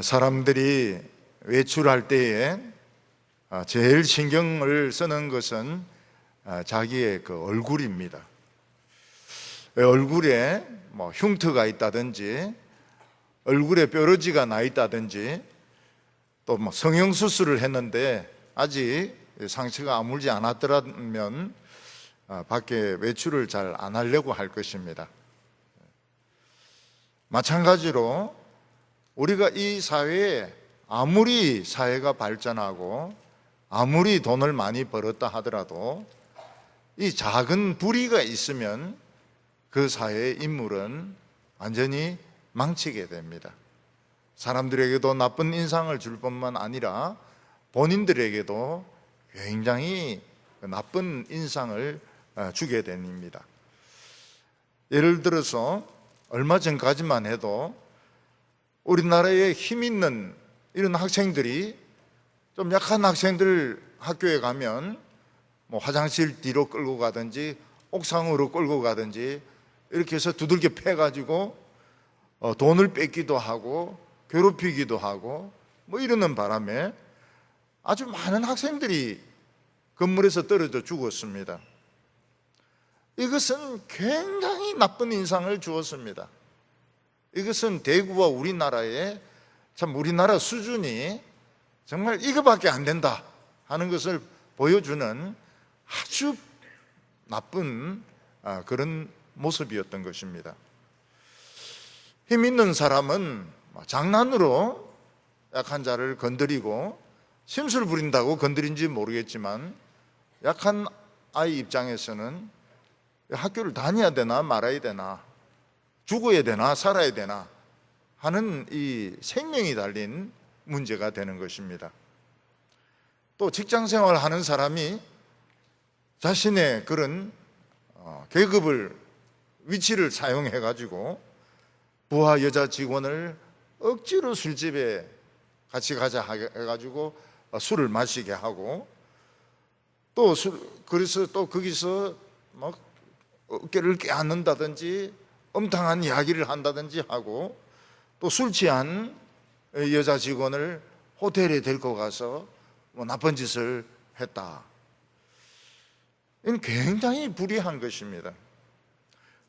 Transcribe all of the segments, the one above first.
사람들이 외출할 때에 제일 신경을 쓰는 것은 자기의 그 얼굴입니다. 얼굴에 흉터가 있다든지 얼굴에 뾰루지가 나 있다든지 또 성형수술을 했는데 아직 상처가 아물지 않았더라면 밖에 외출을 잘 안 하려고 할 것입니다. 마찬가지로 우리가 이 사회에 아무리 사회가 발전하고 아무리 돈을 많이 벌었다 하더라도 이 작은 불의가 있으면 그 사회의 인물은 완전히 망치게 됩니다. 사람들에게도 나쁜 인상을 줄 뿐만 아니라 본인들에게도 굉장히 나쁜 인상을 주게 됩니다. 예를 들어서 얼마 전까지만 해도 우리나라에 힘 있는 이런 학생들이 좀 약한 학생들 학교에 가면 화장실 뒤로 끌고 가든지 옥상으로 끌고 가든지 이렇게 해서 두들겨 패가지고 돈을 뺏기도 하고 괴롭히기도 하고 이러는 바람에 아주 많은 학생들이 건물에서 떨어져 죽었습니다. 이것은 굉장히 나쁜 인상을 주었습니다. 이것은 대구와 우리나라의 참 우리나라 수준이 정말 이거밖에 안 된다 하는 것을 보여주는 아주 나쁜 그런 모습이었던 것입니다. 힘 있는 사람은 장난으로 약한 자를 건드리고 심술 부린다고 건드린지 모르겠지만 약한 아이 입장에서는 학교를 다녀야 되나 말아야 되나 죽어야 되나 살아야 되나 하는 이 생명이 달린 문제가 되는 것입니다. 또 직장생활 하는 사람이 자신의 그런 계급을 위치를 사용해 가지고 부하 여자 직원을 억지로 술집에 같이 가자 해가지고 술을 마시게 하고 그래서 또 거기서 막 어깨를 깨안는다든지 엄탕한 이야기를 한다든지 하고 또 술 취한 여자 직원을 호텔에 데리고 가서 나쁜 짓을 했다. 이건 굉장히 불의한 것입니다.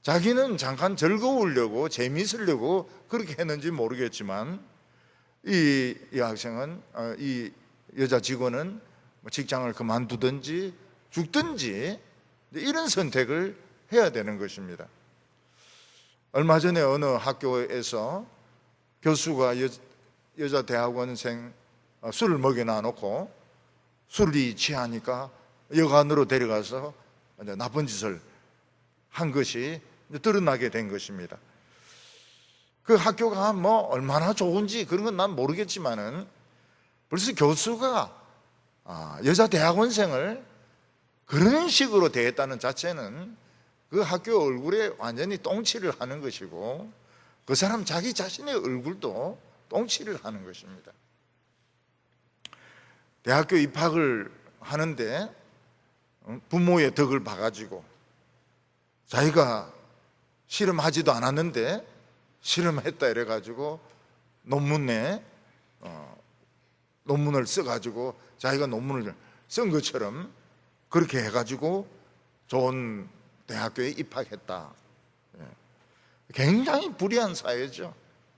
자기는 잠깐 즐거우려고 재미있으려고 그렇게 했는지 모르겠지만 이 학생은 이 여자 직원은 직장을 그만두든지 죽든지 이런 선택을 해야 되는 것입니다. 얼마 전에 어느 학교에서 교수가 여자 대학원생 술을 먹여놔 놓고 술이 취하니까 여관으로 데려가서 나쁜 짓을 한 것이 드러나게 된 것입니다. 그 학교가 얼마나 좋은지 그런 건 난 모르겠지만은 벌써 교수가 여자 대학원생을 그런 식으로 대했다는 자체는 그 학교 얼굴에 완전히 똥칠을 하는 것이고 그 사람 자기 자신의 얼굴도 똥칠을 하는 것입니다. 대학교 입학을 하는데 부모의 덕을 봐가지고 자기가 실험하지도 않았는데 실험했다 이래가지고 논문을 써가지고 자기가 논문을 쓴 것처럼 그렇게 해가지고 좋은 대학교에 입학했다. 굉장히 불의한 사회죠.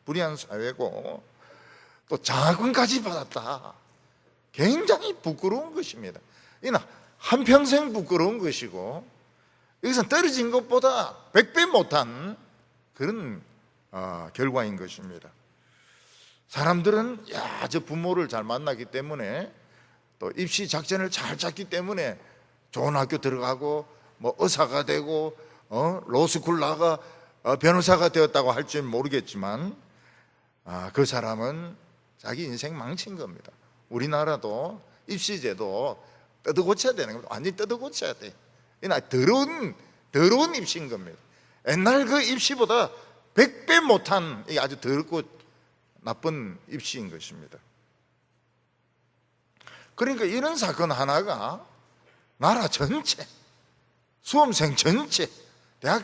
불의한 사회고 또 장학금까지 받았다. 굉장히 부끄러운 것입니다. 이는 한평생 부끄러운 것이고 여기서 떨어진 것보다 100배 못한 그런 결과인 것입니다. 사람들은 저 부모를 잘 만나기 때문에 또 입시 작전을 잘 짰기 때문에 좋은 학교 들어가고 의사가 되고 로스쿨 나가 변호사가 되었다고 할 줄 모르겠지만 그 사람은 자기 인생 망친 겁니다. 우리나라도 입시제도 뜯어고쳐야 되는 겁니다. 완전히 뜯어고쳐야 돼. 이나 더러운 입시인 겁니다. 옛날 그 입시보다 100배 못한 아주 더럽고 나쁜 입시인 것입니다. 그러니까 이런 사건 하나가 나라 전체, 수험생 전체, 대학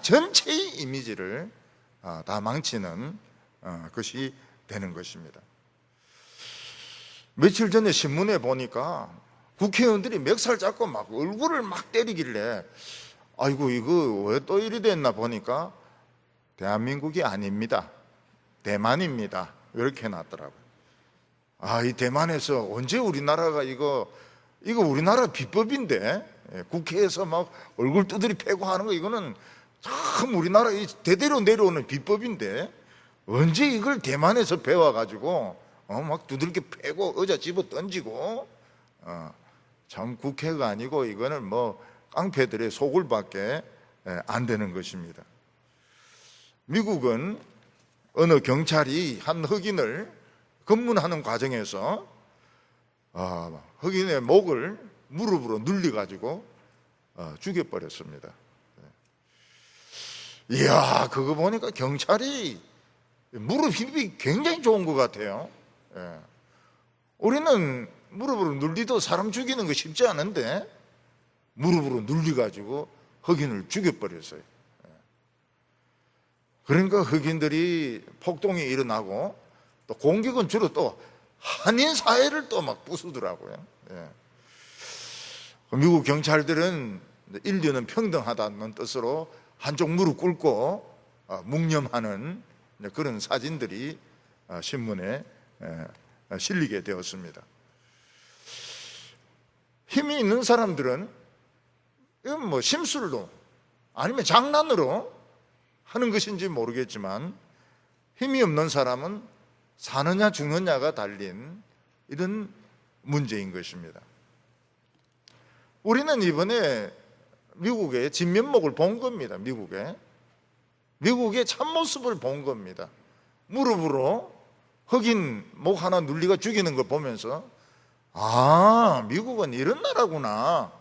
전체의 이미지를 다 망치는 것이 되는 것입니다. 며칠 전에 신문에 보니까 국회의원들이 멱살 잡고 막 얼굴을 막 때리길래 아이고 이거 왜 또 이리 됐나 보니까 대한민국이 아닙니다, 대만입니다, 이렇게 해놨더라고요. 이 대만에서 언제 우리나라가 이거 우리나라 비법인데 국회에서 막 얼굴 두드리 패고 하는 거 이거는 참 우리나라 대대로 내려오는 비법인데 언제 이걸 대만에서 배워가지고 막 두들겨 패고 의자 집어 던지고 참 국회가 아니고 이거는 뭐 깡패들의 소굴밖에 안 되는 것입니다. 미국은 어느 경찰이 한 흑인을 검문하는 과정에서 흑인의 목을 무릎으로 눌려가지고 죽여버렸습니다. 이야, 그거 보니까 경찰이 무릎 힘이 굉장히 좋은 것 같아요. 우리는 무릎으로 눌리도 사람 죽이는 거 쉽지 않은데 무릎으로 눌려가지고 흑인을 죽여버렸어요. 그러니까 흑인들이 폭동이 일어나고 또 공격은 주로 또 한인 사회를 또 막 부수더라고요. 미국 경찰들은 인류는 평등하다는 뜻으로 한쪽 무릎 꿇고 묵념하는 그런 사진들이 신문에 실리게 되었습니다. 힘이 있는 사람들은 이건 뭐 심술로 아니면 장난으로 하는 것인지 모르겠지만 힘이 없는 사람은 사느냐 죽느냐가 달린 이런 문제인 것입니다. 우리는 이번에 미국의 진면목을 본 겁니다. 미국의 참모습을 본 겁니다. 무릎으로 흑인 목 하나 눌리가 죽이는 걸 보면서 미국은 이런 나라구나.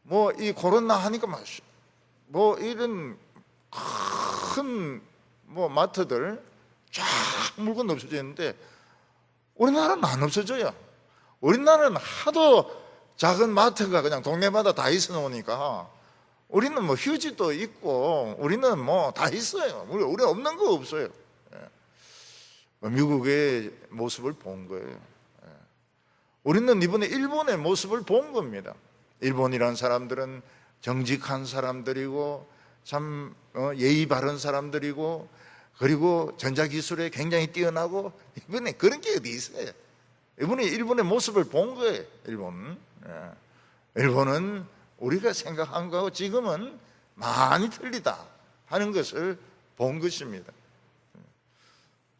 뭐 이 코로나 하니까 뭐 이런 큰 뭐 마트들 쫙 물건 없어졌는데 우리나라는 안 없어져요. 우리나라는 하도 작은 마트가 그냥 동네마다 다 있어 놓으니까 우리는 뭐 휴지도 있고 우리는 뭐 다 있어요. 우리 없는 거 없어요. 미국의 모습을 본 거예요. 우리는 이번에 일본의 모습을 본 겁니다. 일본이라는 사람들은 정직한 사람들이고 참 예의 바른 사람들이고 그리고 전자기술에 굉장히 뛰어나고 이번에 그런 게 어디 있어요. 이번에 일본의 모습을 본 거예요. 일본은 우리가 생각한 거하고 지금은 많이 틀리다 하는 것을 본 것입니다.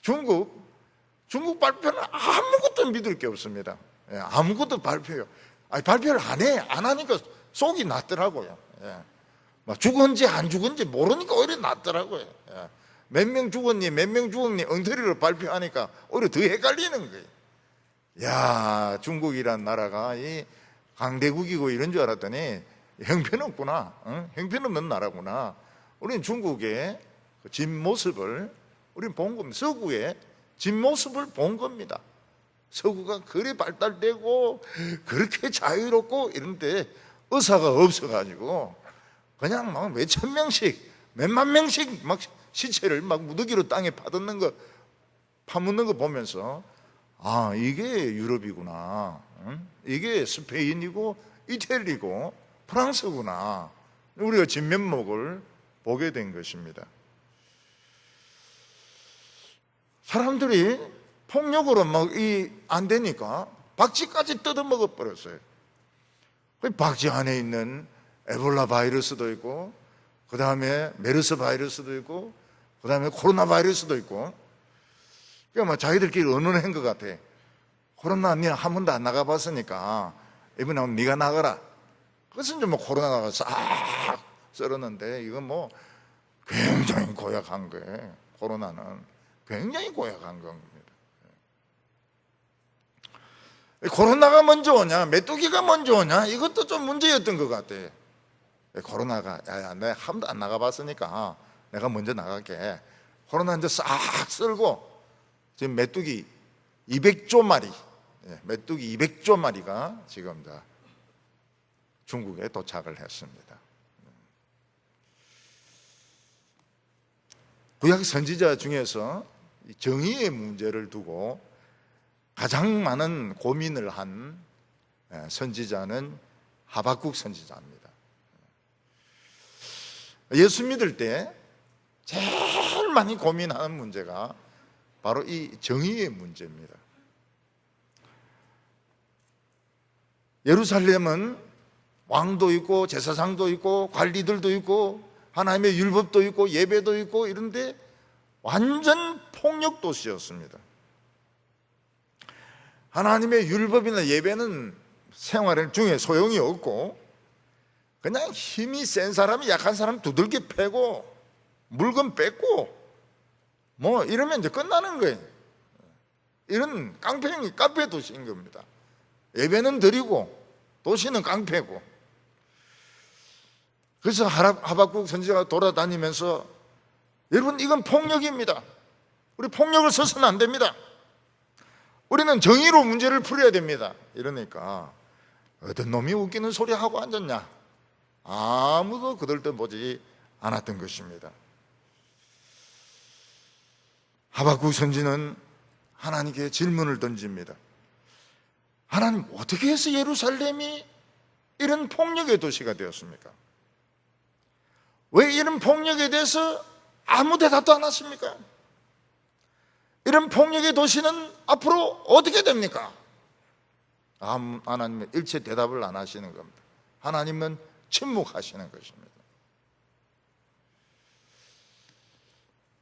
중국 발표는 아무것도 믿을 게 없습니다. 아무것도 발표요. 발표를 안 하니까 속이 났더라고요. 죽은지 안 죽은지 모르니까 오히려 낫더라고요. 몇 명 죽었니 엉터리로 발표하니까 오히려 더 헷갈리는 거예요. 야, 중국이란 나라가 이 강대국이고 이런 줄 알았더니 형편없구나. 형편없는 나라구나. 우리는 중국의 진모습을 우리는 본 겁니다. 서구의 진모습을 본 겁니다. 서구가 그리 발달되고 그렇게 자유롭고 이런데 의사가 없어가지고 그냥 막 몇천 명씩 몇만 명씩 막 시체를 막 무더기로 땅에 파묻는 거 보면서 이게 유럽이구나. 이게 스페인이고 이태리고 프랑스구나. 우리가 진면목을 보게 된 것입니다. 사람들이 폭력으로 막 안 되니까 박쥐까지 뜯어먹어 버렸어요. 그 박쥐 안에 있는 에볼라 바이러스도 있고 그 다음에 메르스 바이러스도 있고 그 다음에 코로나 바이러스도 있고 그러니까 막 자기들끼리 의논한 것 같아. 코로나 니는 한 번도 안 나가봤으니까 이번에 네가 나가라. 그래서 이제 뭐 코로나가 싹 썰었는데 이건 뭐 굉장히 고약한 거예요. 코로나는 굉장히 고약한 겁니다. 코로나가 먼저 오냐 메뚜기가 먼저 오냐 이것도 좀 문제였던 것 같아. 코로나가 내가 한 번도 안 나가봤으니까 내가 먼저 나갈게. 코로나 이제 싹 쓸고 지금 메뚜기 200조 마리 메뚜기 200조 마리가 지금 다 중국에 도착을 했습니다. 구약 선지자 중에서 정의의 문제를 두고 가장 많은 고민을 한 선지자는 하박국 선지자입니다. 예수 믿을 때 제일 많이 고민하는 문제가 바로 이 정의의 문제입니다. 예루살렘은 왕도 있고 제사장도 있고 관리들도 있고 하나님의 율법도 있고 예배도 있고 이런데 완전 폭력 도시였습니다. 하나님의 율법이나 예배는 생활 중에 소용이 없고 그냥 힘이 센 사람이 약한 사람 두들겨 패고 물건 뺏고 뭐 이러면 이제 끝나는 거예요. 이런 깡패 도시인 겁니다. 예배는 드리고 도시는 깡패고. 그래서 하박국 선지자가 돌아다니면서 여러분 이건 폭력입니다. 우리 폭력을 써서는 안 됩니다. 우리는 정의로 문제를 풀어야 됩니다. 이러니까 어떤 놈이 웃기는 소리 하고 앉았냐? 아무도 거들떠보지 않았던 것입니다. 하박국 선지는 하나님께 질문을 던집니다. 하나님, 어떻게 해서 예루살렘이 이런 폭력의 도시가 되었습니까? 왜 이런 폭력에 대해서 아무 대답도 안 하십니까? 이런 폭력의 도시는 앞으로 어떻게 됩니까? 하나님은 일체 대답을 안 하시는 겁니다. 하나님은 침묵하시는 것입니다.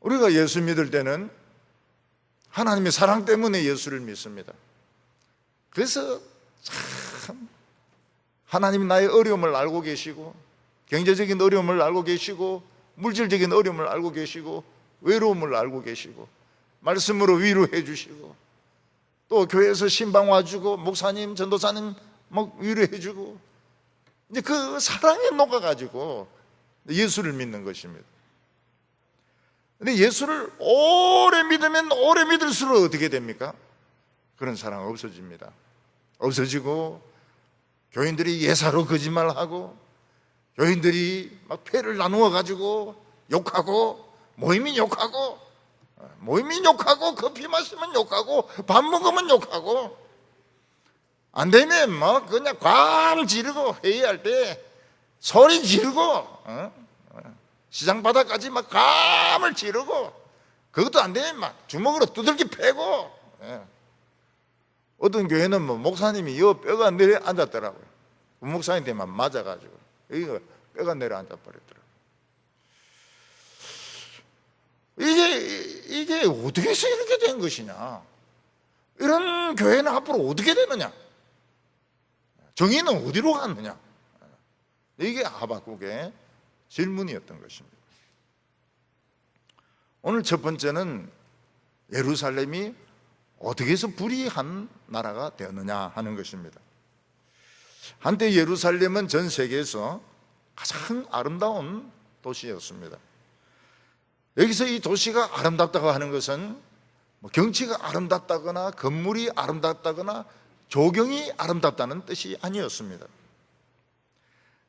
우리가 예수 믿을 때는 하나님의 사랑 때문에 예수를 믿습니다. 그래서 참 하나님이 나의 어려움을 알고 계시고 경제적인 어려움을 알고 계시고 물질적인 어려움을 알고 계시고 외로움을 알고 계시고 말씀으로 위로해 주시고 또 교회에서 신방 와주고 목사님, 전도사님 막 위로해 주고 이제 그 사랑에 녹아가지고 예수를 믿는 것입니다. 근데 예수를 오래 믿으면 오래 믿을수록 어떻게 됩니까? 그런 사랑 없어집니다. 없어지고 교인들이 예사로 거짓말하고 교인들이 막 패를 나누어 가지고 욕하고 모임이 욕하고 커피 마시면 욕하고 밥 먹으면 욕하고 안 되면 뭐 그냥 꽝 지르고 회의할 때 소리 지르고 시장 바닥까지 막 감을 지르고 그것도 안 되면 막 주먹으로 두들겨 패고 어떤 교회는 뭐 목사님이 여 뼈가 내려 앉았더라고요. 목사님한테만 맞아가지고 여기가 뼈가 내려 앉아버렸더라고요. 이게 어떻게 해서 이렇게 된 것이냐? 이런 교회는 앞으로 어떻게 되느냐? 정의는 어디로 갔느냐? 이게 하박국의 질문이었던 것입니다. 오늘 첫 번째는 예루살렘이 어떻게 해서 불의한 나라가 되었느냐 하는 것입니다. 한때 예루살렘은 전 세계에서 가장 아름다운 도시였습니다. 여기서 이 도시가 아름답다고 하는 것은 경치가 아름답다거나 건물이 아름답다거나 조경이 아름답다는 뜻이 아니었습니다.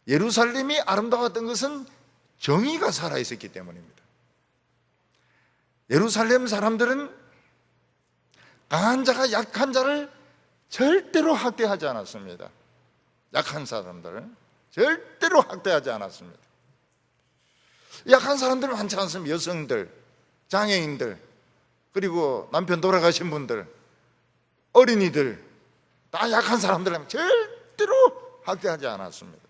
예루살렘이 아름다웠던 것은 정의가 살아있었기 때문입니다. 예루살렘 사람들은 강한 자가 약한 자를 절대로 학대하지 않았습니다. 약한 사람들을 절대로 학대하지 않았습니다. 약한 사람들 많지 않습니까? 여성들, 장애인들, 그리고 남편 돌아가신 분들, 어린이들 다 약한 사람들은 절대로 학대하지 않았습니다.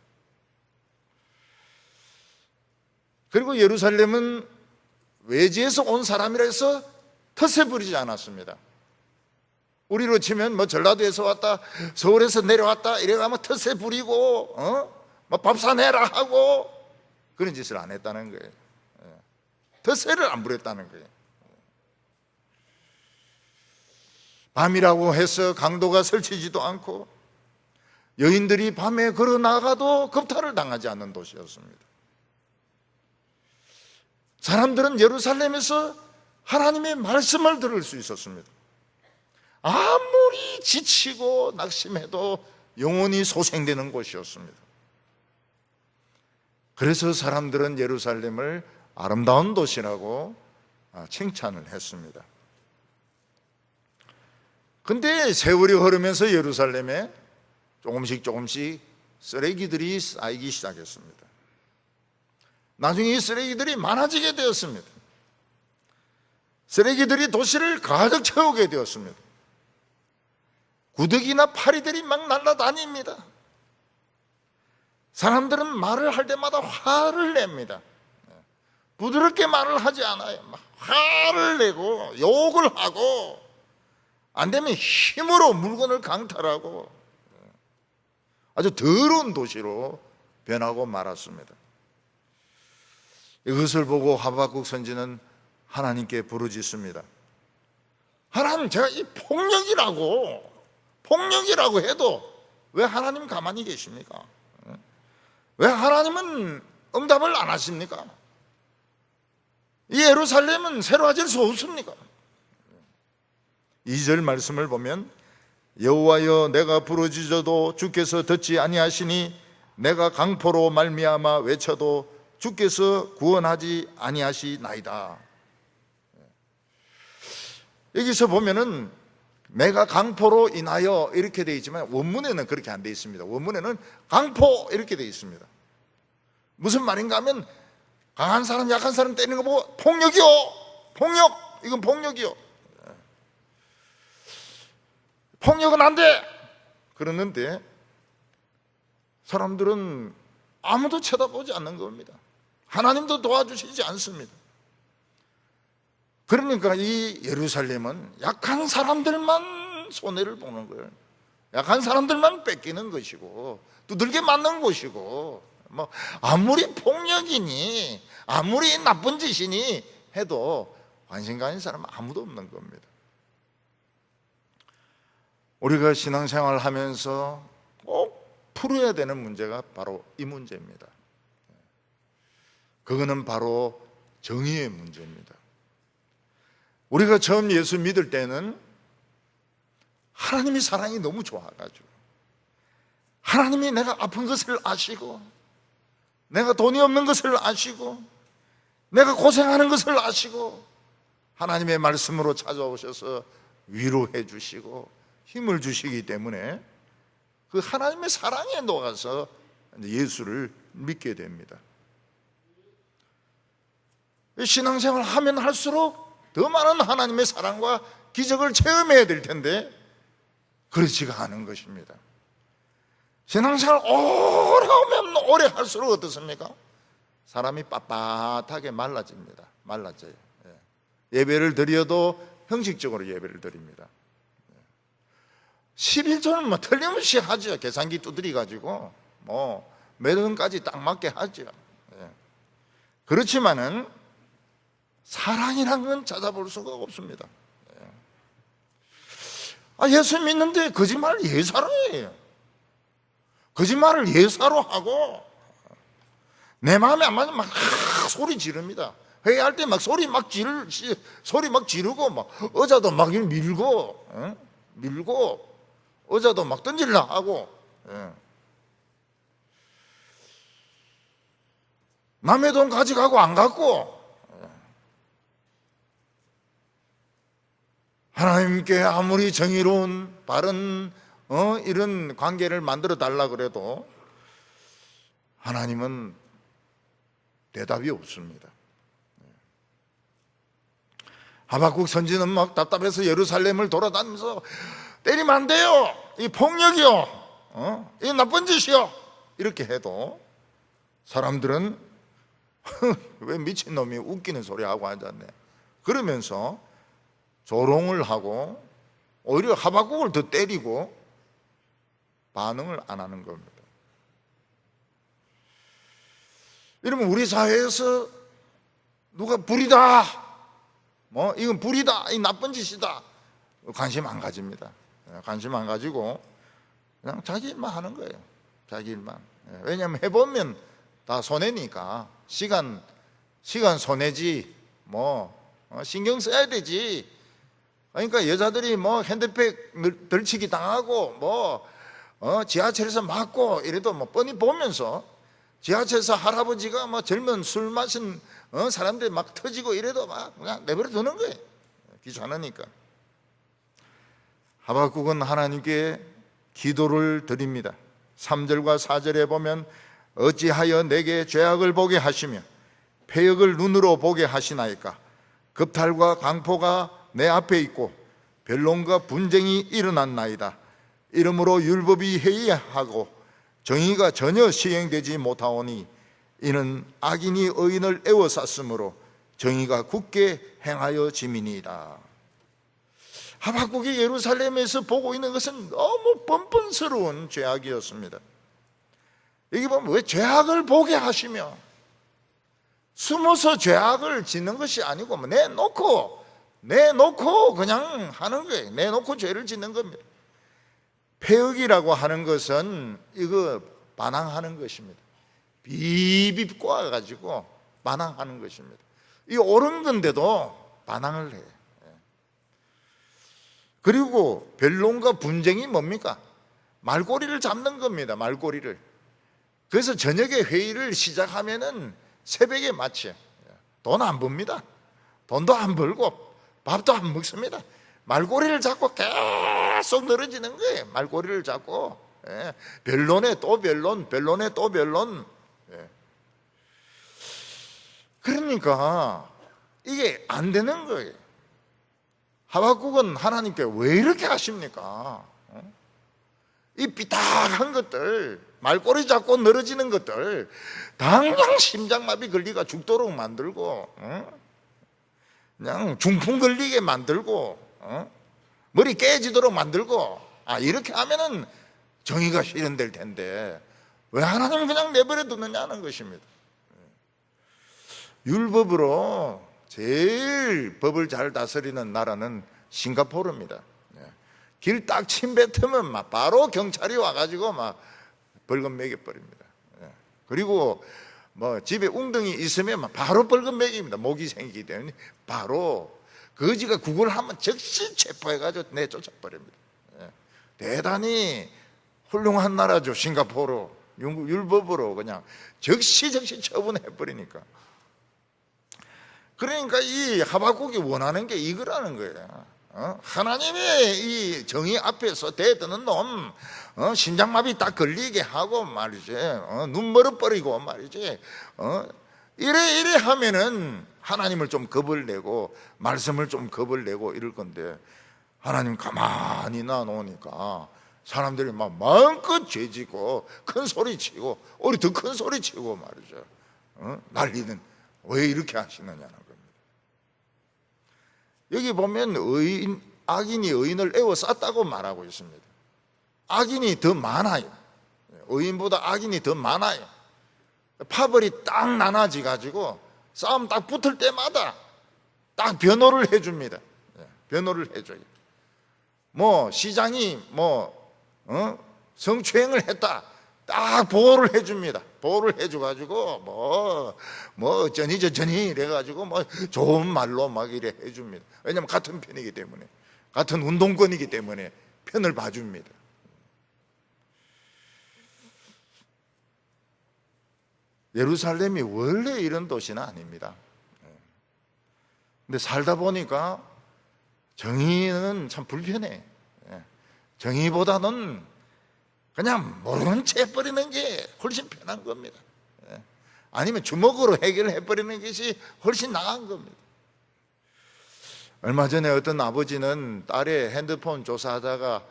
그리고 예루살렘은 외지에서 온 사람이라 해서 텃세 부리지 않았습니다. 우리로 치면 뭐 전라도에서 왔다, 서울에서 내려왔다 이래가면 텃세 부리고 뭐 밥사 내라 하고 그런 짓을 안 했다는 거예요. 텃세를 안 부렸다는 거예요. 밤이라고 해서 강도가 설치지도 않고 여인들이 밤에 걸어 나가도 겁탈을 당하지 않는 도시였습니다. 사람들은 예루살렘에서 하나님의 말씀을 들을 수 있었습니다. 아무리 지치고 낙심해도 영혼이 소생되는 곳이었습니다. 그래서 사람들은 예루살렘을 아름다운 도시라고 칭찬을 했습니다. 근데 세월이 흐르면서 예루살렘에 조금씩 쓰레기들이 쌓이기 시작했습니다. 나중에 이 쓰레기들이 많아지게 되었습니다. 쓰레기들이 도시를 가득 채우게 되었습니다. 구더기나 파리들이 막 날아다닙니다. 사람들은 말을 할 때마다 화를 냅니다. 부드럽게 말을 하지 않아요. 막 화를 내고 욕을 하고, 안 되면 힘으로 물건을 강탈하고, 아주 더러운 도시로 변하고 말았습니다. 이것을 보고 하박국 선지는 하나님께 부르짖습니다. 하나님, 제가 이 폭력이라고 해도 왜 하나님 가만히 계십니까? 왜 하나님은 응답을 안 하십니까? 이 예루살렘은 새로워질 수 없습니까? 2절 말씀을 보면, 여호와여, 내가 부르짖어도 주께서 듣지 아니하시니 내가 강포로 말미암아 외쳐도 주께서 구원하지 아니하시나이다. 여기서 보면은 내가 강포로 인하여 이렇게 되어 있지만 원문에는 그렇게 안 되어 있습니다. 원문에는 강포 이렇게 되어 있습니다. 무슨 말인가 하면 강한 사람 약한 사람 때리는 거 보고 폭력이요, 폭력, 이건 폭력이요, 폭력은 안 돼 그러는데 사람들은 아무도 쳐다보지 않는 겁니다. 하나님도 도와주시지 않습니다. 그러니까 이 예루살렘은 약한 사람들만 손해를 보는 거예요. 약한 사람들만 뺏기는 것이고 두들겨 맞는 것이고, 뭐 아무리 폭력이니 아무리 나쁜 짓이니 해도 관심 가진 사람은 아무도 없는 겁니다. 우리가 신앙생활을 하면서 꼭 풀어야 되는 문제가 바로 이 문제입니다. 그거는 바로 정의의 문제입니다. 우리가 처음 예수 믿을 때는 하나님의 사랑이 너무 좋아가지고, 하나님이 내가 아픈 것을 아시고, 내가 돈이 없는 것을 아시고, 내가 고생하는 것을 아시고, 하나님의 말씀으로 찾아오셔서 위로해 주시고 힘을 주시기 때문에 그 하나님의 사랑에 녹아서 예수를 믿게 됩니다. 신앙생활을 하면 할수록 더 많은 하나님의 사랑과 기적을 체험해야 될 텐데 그렇지가 않은 것입니다. 신앙생활 오래 하면 오래 할수록 어떻습니까? 사람이 빳빳하게 말라집니다. 말라져요. 예배를 드려도 형식적으로 예배를 드립니다. 11조는 뭐 틀림없이 하죠. 계산기 두드려 가지고 뭐 몇 원까지 딱 맞게 하죠. 그렇지만은 사랑이란 건 찾아볼 수가 없습니다. 예수 믿는데 거짓말을 예사로 해요. 거짓말을 예사로 하고 내 마음에 안 맞으면 막 소리 지릅니다. 회의할 때 막 소리 막 지르고 막 의자도 막 밀고 의자도 막 던질라 하고, 남의 돈 가져가고 안 갖고, 하나님께 아무리 정의로운 바른 이런 관계를 만들어 달라 그래도 하나님은 대답이 없습니다. 하박국 선지는 막 답답해서 예루살렘을 돌아다니면서 때리면 안 돼요, 이 폭력이요, 이 나쁜 짓이요, 이렇게 해도 사람들은 왜 미친놈이 웃기는 소리 하고 앉았네 그러면서 조롱을 하고 오히려 하박국을 더 때리고 반응을 안 하는 겁니다. 이러면 우리 사회에서 누가 불이다, 뭐 이건 불이다, 이 나쁜 짓이다, 관심 안 가집니다. 관심 안 가지고 그냥 자기 일만 하는 거예요. 자기 일만. 왜냐하면 해보면 다 손해니까. 시간 손해지, 뭐 신경 써야 되지. 그러니까 여자들이 뭐 핸드백 들치기 당하고 뭐 지하철에서 맞고 이래도 뭐 뻔히 보면서 지하철에서 할아버지가 뭐 젊은 술 마신 사람들 막 터지고 이래도 막 그냥 내버려 두는 거예요. 귀찮으니까. 하박국은 하나님께 기도를 드립니다. 3절과 4절에 보면 어찌하여 내게 죄악을 보게 하시며 패역을 눈으로 보게 하시나이까. 급탈과 강포가 내 앞에 있고 변론과 분쟁이 일어났나이다. 이러므로 율법이 해이하고 정의가 전혀 시행되지 못하오니 이는 악인이 의인을 애워쌌으므로 정의가 굳게 행하여 짐이니이다. 하박국이 예루살렘에서 보고 있는 것은 너무 뻔뻔스러운 죄악이었습니다. 여기 보면 왜 죄악을 보게 하시며, 숨어서 죄악을 짓는 것이 아니고 내놓고 그냥 하는 거예요. 내놓고 죄를 짓는 겁니다. 패역이라고 하는 것은 이거 반항하는 것입니다. 비비 꼬아가지고 반항하는 것입니다. 이 옳은 건데도 반항을 해요. 그리고 변론과 분쟁이 뭡니까? 말꼬리를 잡는 겁니다. 말꼬리를. 그래서 저녁에 회의를 시작하면은 새벽에 마치 돈 안 법니다. 돈도 안 벌고 밥도 안 먹습니다. 말꼬리를 잡고 계속 늘어지는 거예요. 말꼬리를 잡고 변론에 또 변론, 변론에 또 변론. 그러니까 이게 안 되는 거예요. 하박국은 하나님께 왜 이렇게 하십니까? 이 삐딱한 것들, 말꼬리 잡고 늘어지는 것들 당장 심장마비 걸리가 죽도록 만들고 그냥 중풍 걸리게 만들고 머리 깨지도록 만들고 이렇게 하면은 정의가 실현될 텐데 왜 하나님은 그냥 내버려 두느냐는 것입니다. 율법으로 제일 법을 잘 다스리는 나라는 싱가포르입니다. 길 딱 침뱉으면 막 바로 경찰이 와가지고 막 벌금 매겨버립니다. 그리고 뭐 집에 웅덩이 있으면 막 바로 벌금 매깁니다. 목이 생기기 때문에 바로 거지가 구걸하면 즉시 체포해가지고 내쫓아 버립니다. 대단히 훌륭한 나라죠. 싱가포르. 율법으로 그냥 즉시 처분해 버리니까. 그러니까 이 하박국이 원하는 게 이거라는 거예요. 하나님의 이 정의 앞에서 대드는 놈, 심장마비 딱 걸리게 하고 말이지, 눈 멀어버리고 말이지, 이래 하면은 하나님을 좀 겁을 내고 말씀을 좀 겁을 내고 이럴 건데 하나님 가만히 놔놓으니까 사람들이 막 마음껏 죄지고 큰 소리 치고 우리 더 큰 소리 치고 말이죠. 난리는 왜 이렇게 하시느냐는 겁니다. 여기 보면 악인이 의인을 애워쌌다고 말하고 있습니다. 악인이 더 많아요. 의인보다 악인이 더 많아요. 파벌이 딱 나눠져 가지고 싸움 딱 붙을 때마다 딱 변호를 해줍니다. 변호를 해줘요. 뭐 시장이 성추행을 했다, 딱 보호를 해줍니다. 보호를 해줘가지고 뭐 어쩌니 저쩌니 이래가지고 뭐 좋은 말로 막 이래 해줍니다. 왜냐면 같은 편이기 때문에, 같은 운동권이기 때문에 편을 봐줍니다. 예루살렘이 원래 이런 도시는 아닙니다. 근데 살다 보니까 정의는 참 불편해. 정의보다는 그냥 모르는 채 해버리는 게 훨씬 편한 겁니다. 아니면 주먹으로 해결해버리는 것이 훨씬 나은 겁니다. 얼마 전에 어떤 아버지는 딸의 핸드폰 조사하다가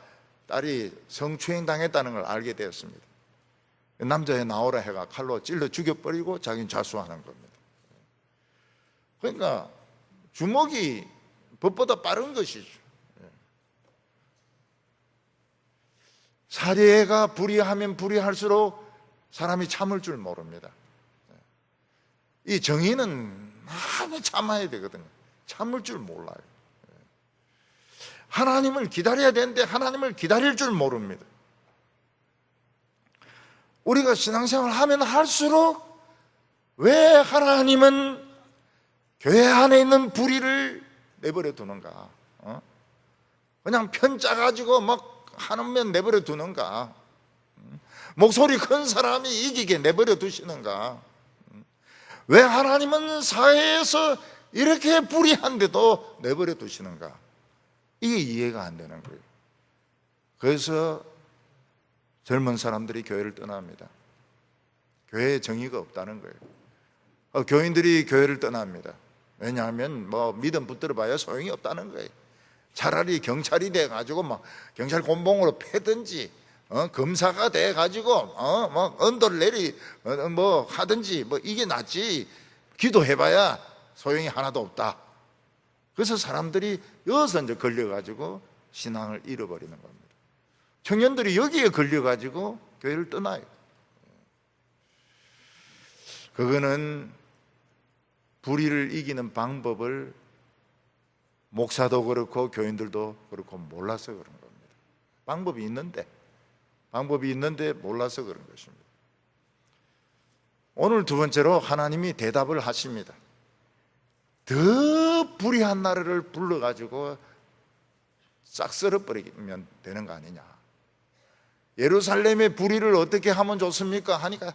딸이 성추행 당했다는 걸 알게 되었습니다. 남자애 나오라 해가 칼로 찔러 죽여버리고 자기는 자수하는 겁니다. 그러니까 주먹이 법보다 빠른 것이죠. 살해가 불의하면 불의할수록 사람이 참을 줄 모릅니다. 이 정의는 많이 참아야 되거든요. 참을 줄 몰라요. 하나님을 기다려야 되는데 하나님을 기다릴 줄 모릅니다. 우리가 신앙생활 하면 할수록 왜 하나님은 교회 안에 있는 불의를 내버려 두는가? 그냥 편 짜가지고 막 하는 면 내버려 두는가? 목소리 큰 사람이 이기게 내버려 두시는가? 왜 하나님은 사회에서 이렇게 불의한데도 내버려 두시는가? 이게 이해가 안 되는 거예요. 그래서 젊은 사람들이 교회를 떠납니다. 교회에 정의가 없다는 거예요. 교인들이 교회를 떠납니다. 왜냐하면 믿음 붙들어 봐야 소용이 없다는 거예요. 차라리 경찰이 돼가지고 경찰 곤봉으로 패든지, 검사가 돼가지고 언도를 하든지 이게 낫지. 기도해봐야 소용이 하나도 없다. 그래서 사람들이 여기서 이제 걸려가지고 신앙을 잃어버리는 겁니다. 청년들이 여기에 걸려가지고 교회를 떠나요. 그거는 불의를 이기는 방법을 목사도 그렇고 교인들도 그렇고 몰라서 그런 겁니다. 방법이 있는데 몰라서 그런 것입니다. 오늘 두 번째로 하나님이 대답을 하십니다. 더 불의한 나라를 불러가지고 싹 썰어버리면 되는 거 아니냐. 예루살렘의 불의를 어떻게 하면 좋습니까? 하니까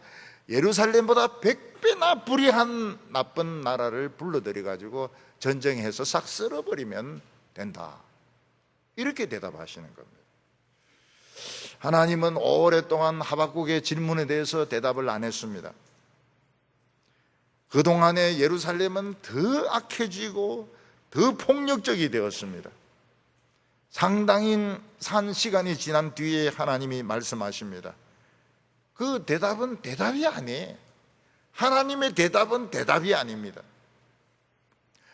예루살렘보다 100배나 불의한 나쁜 나라를 불러들여가지고 전쟁해서 싹 썰어버리면 된다. 이렇게 대답하시는 겁니다. 하나님은 오랫동안 하박국의 질문에 대해서 대답을 안 했습니다. 그동안에 예루살렘은 더 악해지고 더 폭력적이 되었습니다. 상당히 산 시간이 지난 뒤에 하나님이 말씀하십니다. 그 대답은 대답이 아니에요. 하나님의 대답은 대답이 아닙니다.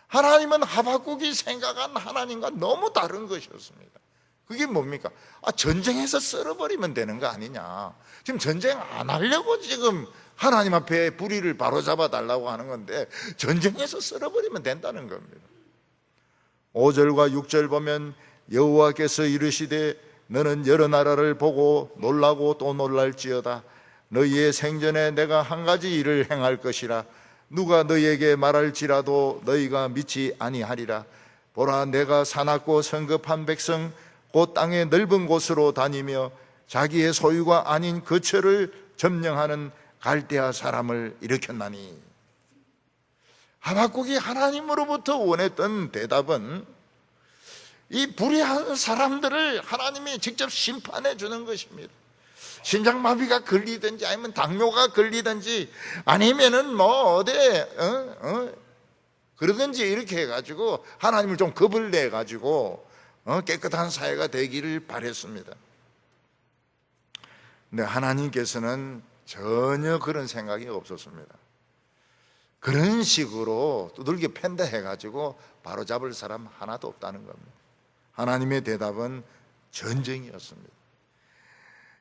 하나님은 하박국이 생각한 하나님과 너무 다른 것이었습니다. 그게 뭡니까? 전쟁에서 썰어버리면 되는 거 아니냐. 지금 전쟁 안 하려고 지금 하나님 앞에 불의를 바로잡아 달라고 하는 건데 전쟁에서 썰어버리면 된다는 겁니다. 5절과 6절 보면 여호와께서 이르시되 너는 여러 나라를 보고 놀라고 또 놀랄지어다. 너희의 생전에 내가 한 가지 일을 행할 것이라. 누가 너희에게 말할지라도 너희가 믿지 아니하리라. 보라, 내가 사납고 성급한 백성 곧 땅의 넓은 곳으로 다니며 자기의 소유가 아닌 거처를 점령하는 갈대아 사람을 일으켰나니. 하박국이 하나님으로부터 원했던 대답은 이 불의한 사람들을 하나님이 직접 심판해 주는 것입니다. 심장마비가 걸리든지 아니면 당뇨가 걸리든지 아니면은 그러든지 이렇게 해가지고 하나님을 좀 겁을 내가지고 깨끗한 사회가 되기를 바랬습니다. 근데 하나님께서는 전혀 그런 생각이 없었습니다. 그런 식으로 두들겨 팬다 해가지고 바로잡을 사람 하나도 없다는 겁니다. 하나님의 대답은 전쟁이었습니다.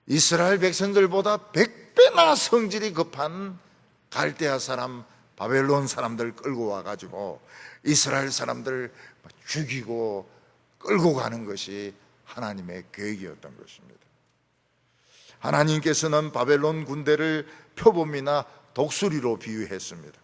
이스라엘 백성들보다 100배나 성질이 급한 갈대아 사람, 바벨론 사람들 끌고 와가지고 이스라엘 사람들 죽이고 끌고 가는 것이 하나님의 계획이었던 것입니다. 하나님께서는 바벨론 군대를 표범이나 독수리로 비유했습니다.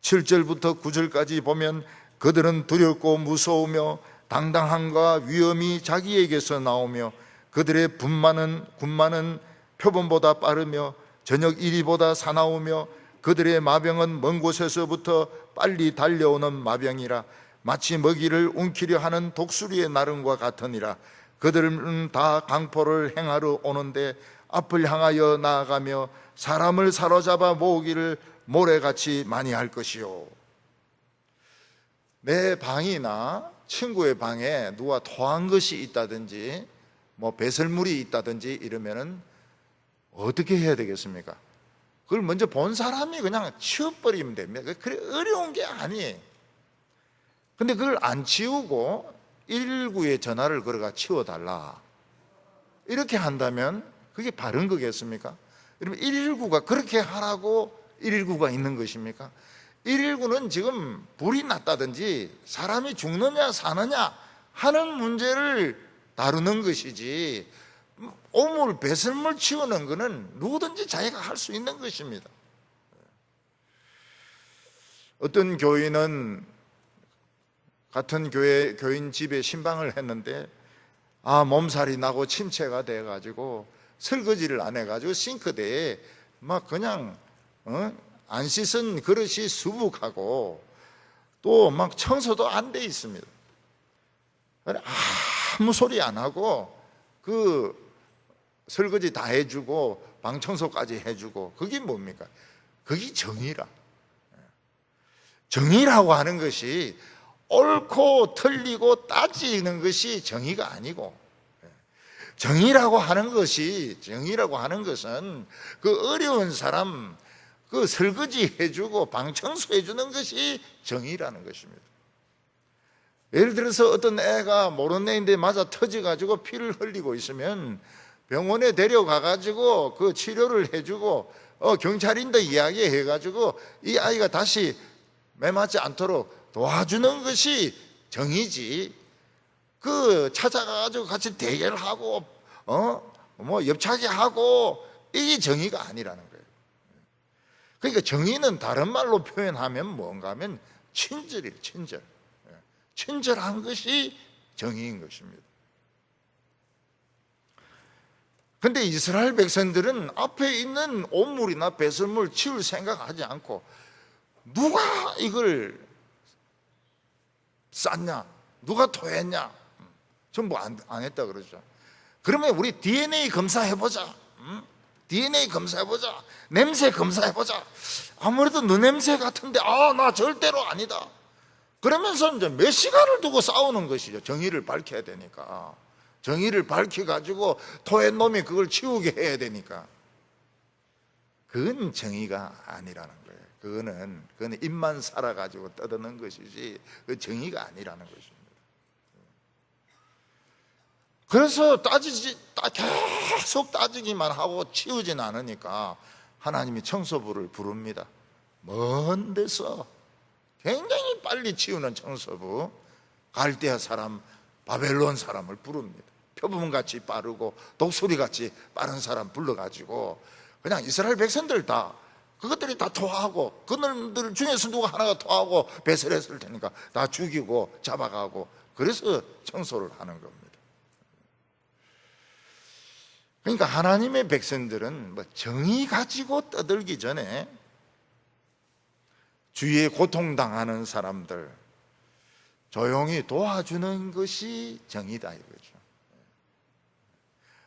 7절부터 9절까지 보면 그들은 두렵고 무서우며 당당함과 위엄이 자기에게서 나오며 그들의 군마는 표범보다 빠르며 저녁 이리보다 사나우며 그들의 마병은 먼 곳에서부터 빨리 달려오는 마병이라. 마치 먹이를 움키려 하는 독수리의 나름과 같으니라. 그들은 다 강포를 행하러 오는데 앞을 향하여 나아가며 사람을 사로잡아 모으기를 모래같이 많이 할 것이요. 내 방이나 친구의 방에 누가 토한 것이 있다든지 배설물이 있다든지 이러면은 어떻게 해야 되겠습니까? 그걸 먼저 본 사람이 그냥 치워버리면 됩니다. 그래 어려운 게 아니에요. 근데 그걸 안 치우고 119에 전화를 걸어가 치워달라 이렇게 한다면 그게 바른 거겠습니까? 그러면 119가 그렇게 하라고 119가 있는 것입니까? 119는 지금 불이 났다든지 사람이 죽느냐 사느냐 하는 문제를 다루는 것이지 오물 배설물 치우는 것은 누구든지 자기가 할 수 있는 것입니다. 어떤 교인은 같은 교인 집에 신방을 했는데 몸살이 나고 침체가 돼가지고 설거지를 안 해가지고 싱크대에 막 그냥 안 씻은 그릇이 수북하고 또 막 청소도 안 돼 있습니다. 아무 소리 안 하고 그 설거지 다 해주고 방 청소까지 해주고, 그게 뭡니까? 그게 정의라. 정의라고 하는 것이 옳고 틀리고 따지는 것이 정의가 아니고, 정의라고 하는 것은 그 어려운 사람 그 설거지 해주고 방 청소해 주는 것이 정의라는 것입니다. 예를 들어서 어떤 애가 모르는 애인데 맞아 터져가지고 피를 흘리고 있으면 병원에 데려가가지고 그 치료를 해주고 경찰인도 이야기해가지고 이 아이가 다시 매맞지 않도록 도와주는 것이 정의지, 그 찾아가가지고 같이 대결하고 뭐 옆차기하고 이게 정의가 아니라는 거예요. 그러니까 정의는 다른 말로 표현하면 뭔가 하면 친절이에요. 친절한 것이 정의인 것입니다. 근데 이스라엘 백성들은 앞에 있는 옷물이나 배설물 치울 생각하지 않고 누가 이걸 쌌냐, 누가 토했냐, 전부 안 했다 그러죠. 그러면 우리 DNA 검사해보자. DNA 검사해보자. 냄새 검사해보자. 아무래도 너 냄새 같은데 나 절대로 아니다. 그러면서 이제 몇 시간을 두고 싸우는 것이죠. 정의를 밝혀야 되니까. 정의를 밝혀가지고 토한 놈이 그걸 치우게 해야 되니까. 그건 정의가 아니라는 거예요. 그거는 입만 살아가지고 떠드는 것이지 그 정의가 아니라는 것입니다. 그래서 계속 따지기만 하고 치우진 않으니까 하나님이 청소부를 부릅니다. 먼 데서 굉장히 빨리 치우는 청소부, 갈대아 사람, 바벨론 사람을 부릅니다. 표범같이 빠르고 독수리같이 빠른 사람 불러가지고 그냥 이스라엘 백성들 다 그것들이 다 토하고 그놈들 중에서 누가 하나가 토하고 배설했을 테니까 다 죽이고 잡아가고, 그래서 청소를 하는 겁니다. 그러니까 하나님의 백성들은 뭐 정의 가지고 떠들기 전에 주위에 고통당하는 사람들 조용히 도와주는 것이 정의다 이거죠.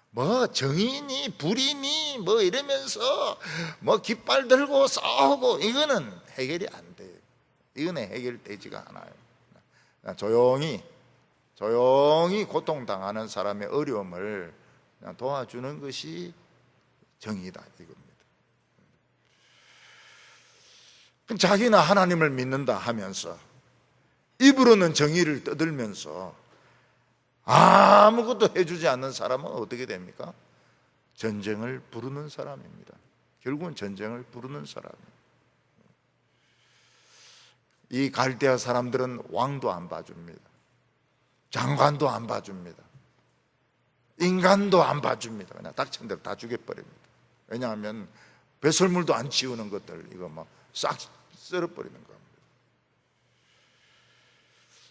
뭐 정의니 불의니 뭐 이러면서 뭐 깃발 들고 싸우고 이거는 해결이 안 돼요. 이거는 해결되지가 않아요. 조용히 고통당하는 사람의 어려움을 그냥 도와주는 것이 정의다 이겁니다. 자기는 하나님을 믿는다 하면서 입으로는 정의를 떠들면서 아무것도 해주지 않는 사람은 어떻게 됩니까? 전쟁을 부르는 사람입니다. 결국은 전쟁을 부르는 사람이에요. 이 갈대아 사람들은 왕도 안 봐줍니다. 장관도 안 봐줍니다. 인간도 안 봐줍니다. 그냥 닥친 대로 다 죽여버립니다. 왜냐하면 배설물도 안 치우는 것들 이거 막 싹 썰어버리는 겁니다.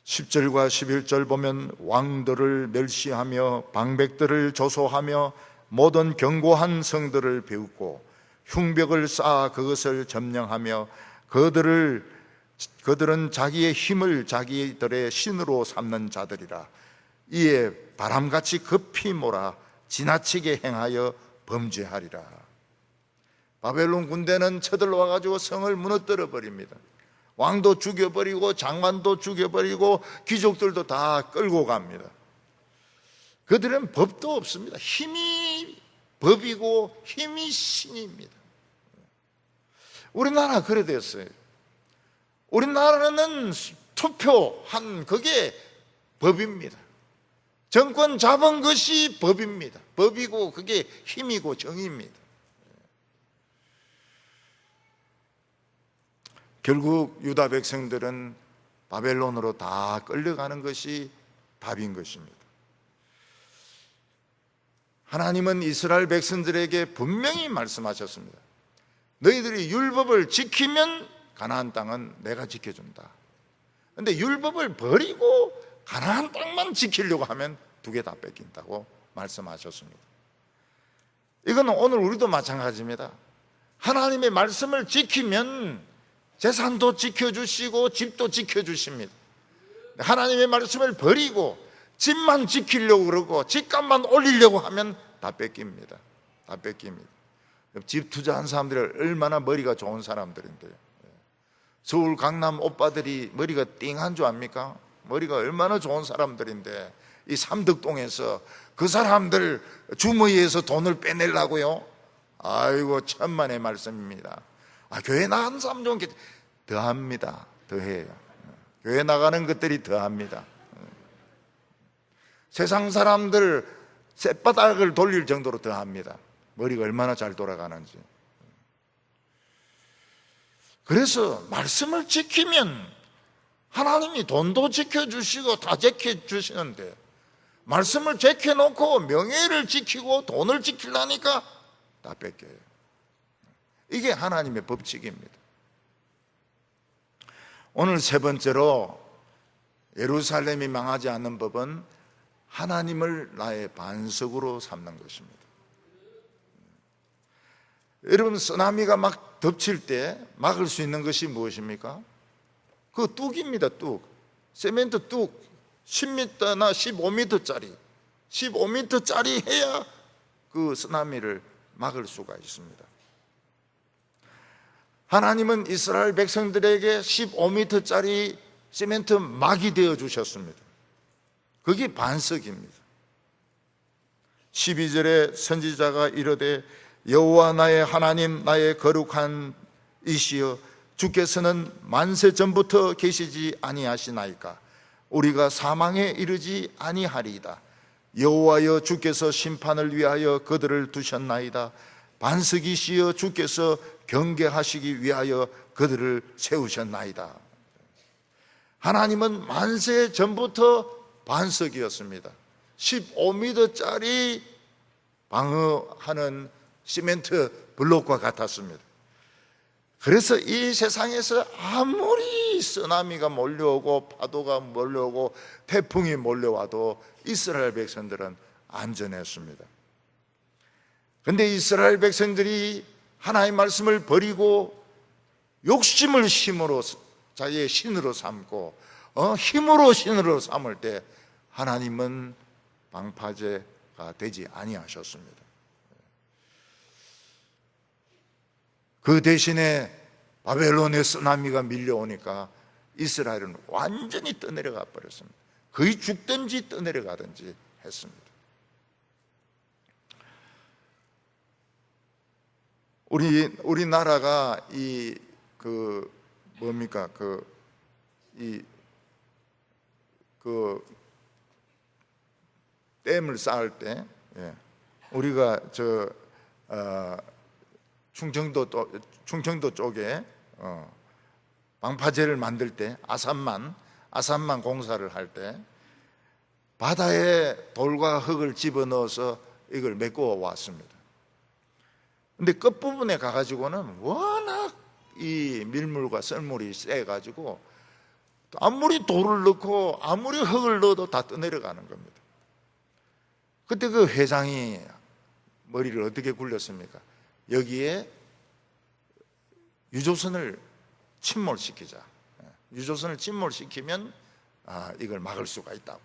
10절과 11절 보면 왕들을 멸시하며 방백들을 조소하며 모든 견고한 성들을 배우고 흉벽을 쌓아 그것을 점령하며 그들은 자기의 힘을 자기들의 신으로 삼는 자들이라. 이에 바람같이 급히 몰아 지나치게 행하여 범죄하리라. 바벨론 군대는 쳐들어와 가지고 성을 무너뜨려 버립니다. 왕도 죽여버리고 장관도 죽여버리고 귀족들도 다 끌고 갑니다. 그들은 법도 없습니다. 힘이 법이고 힘이 신입니다. 우리나라 그래 됐어요. 우리나라는 투표한 그게 법입니다. 정권 잡은 것이 법입니다. 법이고 그게 힘이고 정의입니다. 결국 유다 백성들은 바벨론으로 다 끌려가는 것이 답인 것입니다. 하나님은 이스라엘 백성들에게 분명히 말씀하셨습니다. 너희들이 율법을 지키면 가나안 땅은 내가 지켜준다. 그런데 율법을 버리고 가나안 땅만 지키려고 하면 두 개 다 뺏긴다고 말씀하셨습니다. 이건 오늘 우리도 마찬가지입니다. 하나님의 말씀을 지키면 재산도 지켜주시고 집도 지켜주십니다. 하나님의 말씀을 버리고 집만 지키려고 그러고 집값만 올리려고 하면 다 뺏깁니다. 다 뺏깁니다. 집 투자한 사람들이 얼마나 머리가 좋은 사람들인데요. 서울 강남 오빠들이 머리가 띵한 줄 압니까? 머리가 얼마나 좋은 사람들인데 이 삼덕동에서 그 사람들 주머니에서 돈을 빼내려고요? 아이고, 천만의 말씀입니다. 교회 나가는 사람 좀 더합니다. 더해요. 교회 나가는 것들이 더합니다. 세상 사람들 쌔바닥을 돌릴 정도로 더합니다. 머리가 얼마나 잘 돌아가는지. 그래서 말씀을 지키면 하나님이 돈도 지켜주시고 다 지켜주시는데, 말씀을 지켜놓고 명예를 지키고 돈을 지키려니까 다 뺏겨요. 이게 하나님의 법칙입니다. 오늘 세 번째로 예루살렘이 망하지 않는 법은 하나님을 나의 반석으로 삼는 것입니다. 여러분, 쓰나미가 막 덮칠 때 막을 수 있는 것이 무엇입니까? 그 뚝입니다. 뚝. 세멘트 뚝 10m나 15m짜리 15m짜리 해야 그 쓰나미를 막을 수가 있습니다. 하나님은 이스라엘 백성들에게 15m짜리 시멘트 막이 되어 주셨습니다. 그게 반석입니다. 12절에 선지자가 이르되 여호와 나의 하나님 나의 거룩한 이시여 주께서는 만세 전부터 계시지 아니하시나이까 우리가 사망에 이르지 아니하리이다. 여호와여 주께서 심판을 위하여 그들을 두셨나이다. 반석이시여 주께서 경계하시기 위하여 그들을 세우셨나이다. 하나님은 만세 전부터 반석이었습니다. 15m짜리 방어하는 시멘트 블록과 같았습니다. 그래서 이 세상에서 아무리 쓰나미가 몰려오고 파도가 몰려오고 태풍이 몰려와도 이스라엘 백성들은 안전했습니다. 그런데 이스라엘 백성들이 하나님의 말씀을 버리고 욕심을 힘으로 자기의 신으로 삼고 힘으로 신으로 삼을 때 하나님은 방파제가 되지 아니하셨습니다. 그 대신에 바벨론의 쓰나미가 밀려오니까 이스라엘은 완전히 떠내려가 버렸습니다. 거의 죽든지 떠내려가든지 했습니다. 우리나라가 댐을 쌓을 때, 우리가 충청도 쪽에 방파제를 만들 때 아산만 공사를 할 때 바다에 돌과 흙을 집어넣어서 이걸 메꾸어 왔습니다. 근데 끝부분에 가가지고는 워낙 이 밀물과 썰물이 세가지고 아무리 돌을 넣고 아무리 흙을 넣어도 다 떠내려가는 겁니다. 그때 그 회장이 머리를 어떻게 굴렸습니까? 여기에 유조선을 침몰시키자. 유조선을 침몰시키면 이걸 막을 수가 있다고.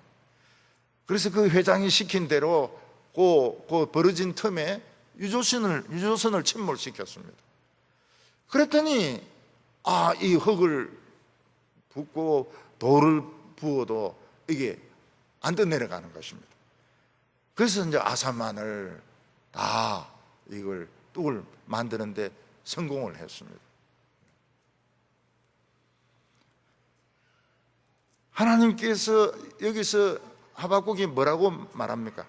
그래서 그 회장이 시킨 대로 그 벌어진 틈에 유조선을 침몰시켰습니다. 그랬더니 이 흙을 붓고 돌을 부어도 이게 안 떠내려가는 것입니다. 그래서 이제 아산만을 다 이걸 뚝을 만드는데 성공을 했습니다. 하나님께서 여기서 하박국이 뭐라고 말합니까?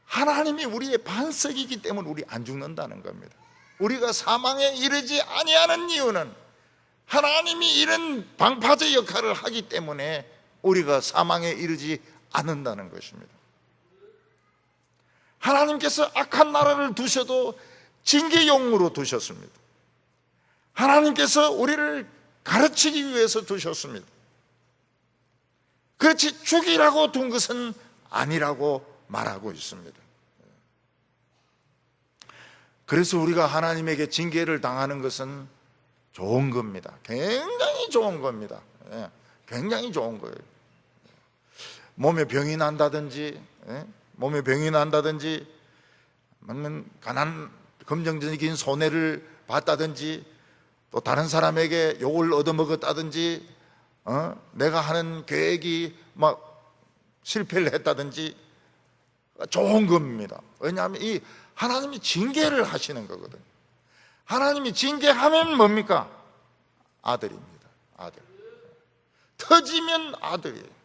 하나님이 우리의 반석이기 때문에 우리 안 죽는다는 겁니다. 우리가 사망에 이르지 아니하는 이유는 하나님이 이런 방파제 역할을 하기 때문에 우리가 사망에 이르지 않는다는 것입니다. 하나님께서 악한 나라를 두셔도 징계용으로 두셨습니다. 하나님께서 우리를 가르치기 위해서 두셨습니다. 그렇지 죽이라고 둔 것은 아니라고 말하고 있습니다. 그래서 우리가 하나님에게 징계를 당하는 것은 좋은 겁니다. 굉장히 좋은 겁니다. 예, 굉장히 좋은 거예요. 몸에 병이 난다든지, 몸에 병이 난다든지, 금전적인 손해를 봤다든지, 또 다른 사람에게 욕을 얻어먹었다든지, 내가 하는 계획이 막 실패를 했다든지, 좋은 겁니다. 왜냐하면 이 하나님이 징계를 하시는 거거든요. 하나님이 징계하면 뭡니까? 아들입니다. 아들. 터지면 아들이에요.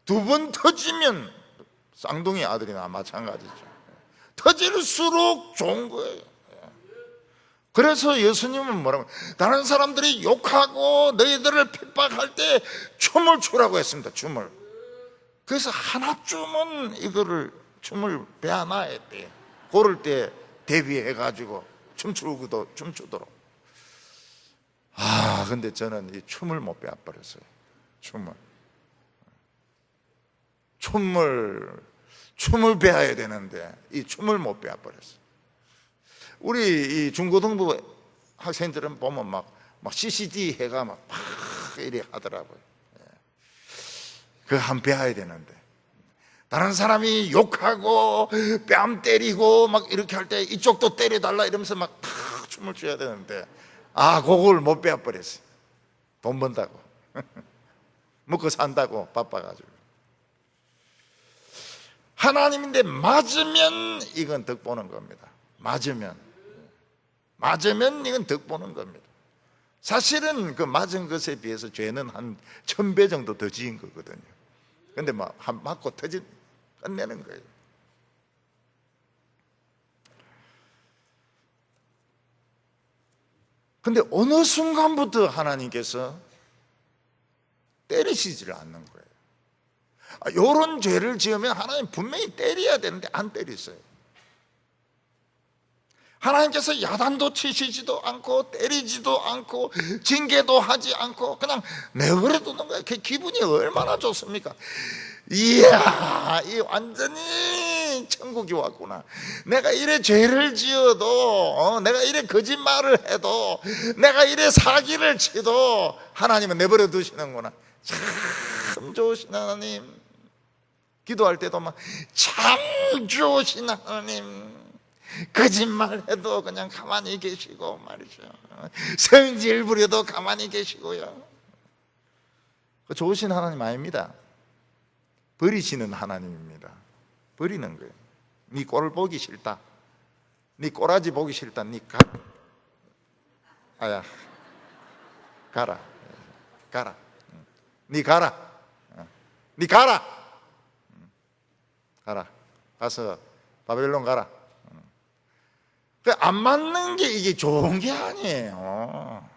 두 번 터지면 쌍둥이 아들이나 마찬가지죠. 터질수록 좋은 거예요. 그래서 예수님은 뭐라고, 다른 사람들이 욕하고 너희들을 핍박할 때 춤을 추라고 했습니다. 춤을. 그래서 하나쯤은 이거를 춤을 배워놔야 돼. 고를 때 대비해가지고 춤추도록. 근데 저는 이 춤을 못 배워버렸어요. 춤을 배워야 되는데 이 춤을 못 배워버렸어요. 우리 이 중고등부 학생들은 보면 막 CCD 해가 막 이래 하더라고요. 그거 한번 배워야 되는데, 다른 사람이 욕하고 뺨 때리고 막 이렇게 할 때 이쪽도 때려달라 이러면서 막 춤을 춰야 되는데, 그걸 못 배워버렸어요. 돈 번다고 먹고 산다고 바빠가지고. 하나님인데 맞으면 이건 덕 보는 겁니다. 맞으면 이건 덕 보는 겁니다. 사실은 그 맞은 것에 비해서 죄는 한 1000배 정도 더 지은 거거든요. 근데 한 맞고 끝내는 거예요. 근데 어느 순간부터 하나님께서 때리시지를 않는 거예요. 이런 죄를 지으면 하나님 분명히 때려야 되는데 안 때리세요. 하나님께서 야단도 치시지도 않고 때리지도 않고 징계도 하지 않고 그냥 내버려 두는 거예요. 그 기분이 얼마나 좋습니까? 이야, 이 완전히 천국이 왔구나. 내가 이래 죄를 지어도, 내가 이래 거짓말을 해도, 내가 이래 사기를 치도 하나님은 내버려 두시는구나. 참 좋으신 하나님. 기도할 때도 참 좋으신 하나님. 거짓말해도 그냥 가만히 계시고 말이죠. 성질 부려도 가만히 계시고요. 좋으신 하나님 아닙니다. 버리시는 하나님입니다. 버리는 거예요. 네 꼴을 보기 싫다, 네 꼬라지 보기 싫다, 네 가라. 네 가라. 가서 바벨론 가라. 안 맞는 게 이게 좋은 게 아니에요.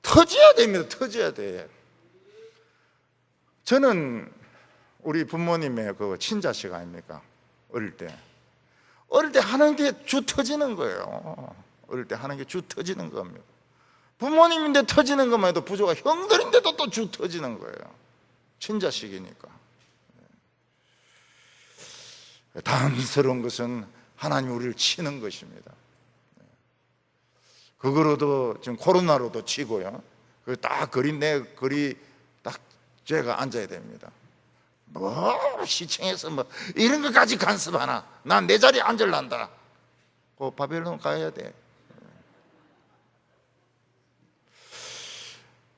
터져야 됩니다. 터져야 돼. 저는 우리 부모님의 그 친자식 아닙니까? 어릴 때 하는 게 주 터지는 거예요. 어릴 때 하는 게 주 터지는 겁니다. 부모님인데 터지는 것만 해도 부조가 형들인데도 또 주 터지는 거예요. 친자식이니까. 다음스러운 것은 하나님이 우리를 치는 것입니다. 그거로도 지금 코로나로도 치고요. 그 딱 내 거리 딱 제가 앉아야 됩니다. 시청에서 이런 것까지 간섭하나? 난 내 자리에 앉을란다. 바벨론 가야 돼.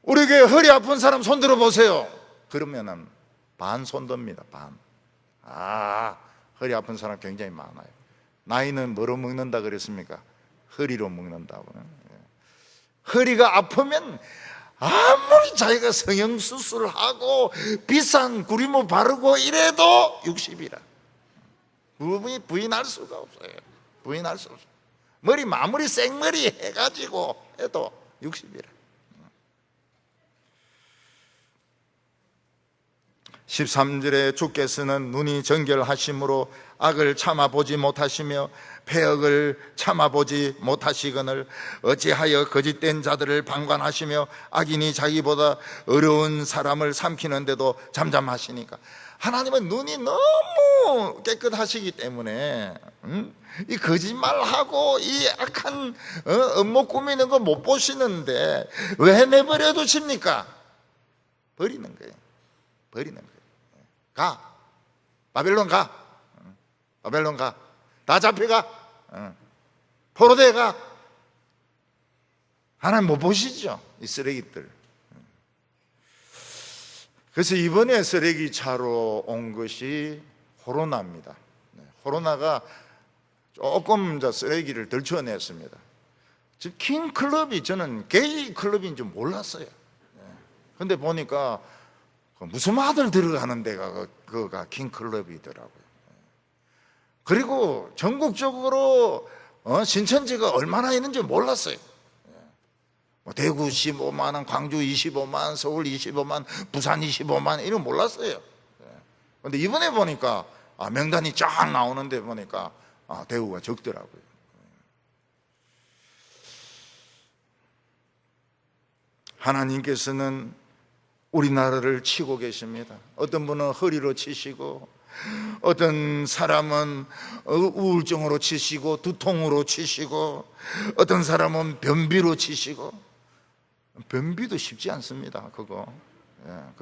우리 교회 허리 아픈 사람 손 들어보세요. 그러면은 반 손 듭니다. 반. 허리 아픈 사람 굉장히 많아요. 나이는 뭐로 먹는다 그랬습니까? 허리로 먹는다고. 허리가 아프면 아무리 자기가 성형수술하고 비싼 구리모 바르고 이래도 60이라. 부인할 수가 없어요. 부인할 수 없어요. 마무리 생머리 해가지고 해도 60이라. 13절에 주께서는 눈이 정결하심으로 악을 참아보지 못하시며 패역을 참아보지 못하시거늘 어찌하여 거짓된 자들을 방관하시며 악인이 자기보다 어려운 사람을 삼키는데도 잠잠하시니까. 하나님은 눈이 너무 깨끗하시기 때문에 이 거짓말하고 이 악한 업무 꾸미는 거 못 보시는데 왜 내버려 두십니까? 버리는 거예요. 버리는 거예요. 가. 바벨론 가. 바벨론 가. 다 잡혀가. 포로대 가. 하나님 못 보시죠? 이 쓰레기들. 그래서 이번에 쓰레기 차로 온 것이 코로나입니다. 코로나가 조금 쓰레기를 덜 치워냈습니다. 즉 킹클럽이, 저는 게이 클럽인 줄 몰랐어요. 근데 보니까 무슨 아들 들어가는 데가 그가 킹클럽이더라고요. 그리고 전국적으로 신천지가 얼마나 있는지 몰랐어요. 대구 15만 원, 광주 25만, 서울 25만, 부산 25만 이런 거 몰랐어요. 그런데 이번에 보니까 명단이 쫙 나오는데 보니까 대구가 적더라고요. 하나님께서는 우리나라를 치고 계십니다. 어떤 분은 허리로 치시고, 어떤 사람은 우울증으로 치시고, 두통으로 치시고, 어떤 사람은 변비로 치시고. 변비도 쉽지 않습니다. 그거